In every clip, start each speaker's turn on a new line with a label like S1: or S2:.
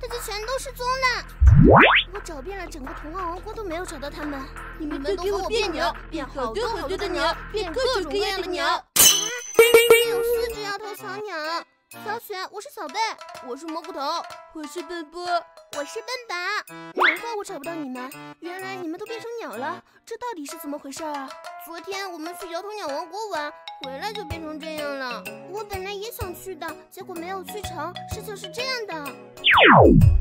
S1: 大家全都失踪了。我找遍了整个童话王国都没有找到他们。你们都给我变鸟，变好多好多的鸟，变各种各样的鸟。啊，有4只摇头小鸟。小雪，我是小贝，
S2: 我是蘑菇头，我是笨波，
S1: 我是笨宝。难怪我找不到你们，原来你们都变成鸟了，这到底是怎么回事啊？昨天我们去摇头鸟王国玩，回来就变成这样了。我本来也想去的，结果没有去成。事情是这样的，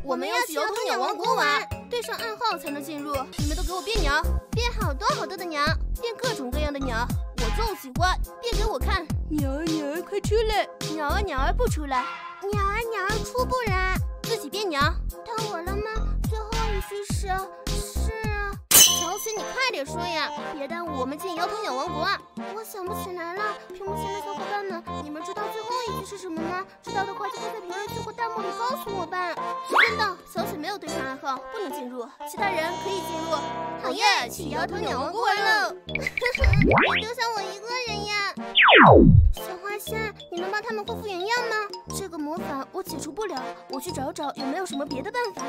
S2: 我们要去摇头鸟王国玩，
S1: 对上暗号才能进入。你们都给我变鸟，变好多好多的鸟，变各种各样的鸟。我就喜欢，变给我看。
S2: 鸟儿鸟儿快出来，
S1: 鸟儿鸟儿不出来，鸟儿鸟儿出不来。自己变鸟，到我了吗？最后一句是啊。小雪，你快点说呀，别耽误我们进摇头鸟王国啊！我想不起来了，屏幕前的小伙伴们，你们知道最后一句是什么吗？知道的话就快在评论区或弹幕里告诉我吧。时间到，小雪没有对上暗号，不能进入，其他人可以进入。好耶，去摇头鸟王国玩喽！别丢下我一个人呀！小花仙，你能帮他们恢复原样吗？这个魔法我解除不了，我去找找有没有什么别的办法。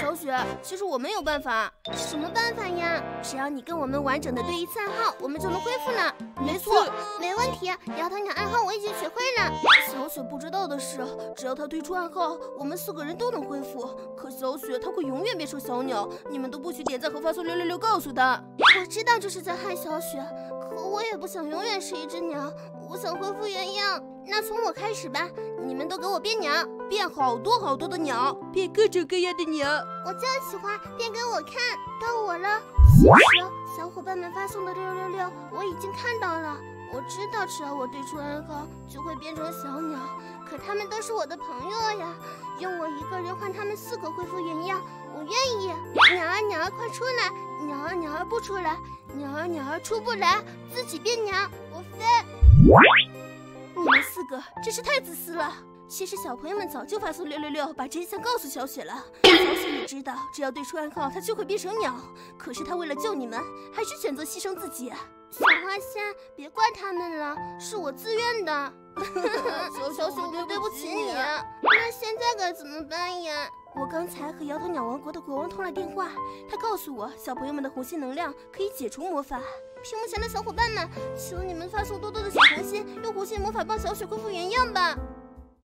S2: 小雪，其实我们有办法。
S1: 什么办法呀？只要你跟我们完整的对一次暗号，我们就能恢复了。
S2: 没错，
S1: 没问题。摇头鸟暗号我已经学会了。
S2: 小雪不知道的是，只要她对出暗号，我们4个人都能恢复。可小雪她会永远变成小鸟，你们都不许点赞和发送666告诉她。
S1: 我知道这是在害小雪，可我也不想永远是一只鸟，我想恢复原样。那从我开始吧，你们都给我变鸟，
S2: 变好多好多的鸟，变各种各样的鸟。
S1: 我就喜欢，变给我看。到我了。其实小伙伴们发送的666我已经看到了，我知道只要我对出暗号就会变成小鸟，可他们都是我的朋友呀，用我一个人换他们4个恢复原样，我愿意。鸟儿鸟儿快出来，鸟儿鸟儿不出来，鸟儿鸟儿出不来，自己变鸟，我飞。
S2: 你们4个真是太自私了。其实小朋友们早就发送666把真相告诉小雪了，小雪也知道只要对出暗号她就会变成鸟，可是她为了救你们还是选择牺牲自己。
S1: 小花仙，别怪他们了，是我自愿的。小雪，我对不起你。那现在该怎么办呀？
S2: 我刚才和摇头鸟王国的国王通了电话，他告诉我小朋友们的红心能量可以解除魔法。
S1: 屏幕前的小伙伴们，求你们发送多多的小红心，用红心魔法帮小雪恢复原样吧。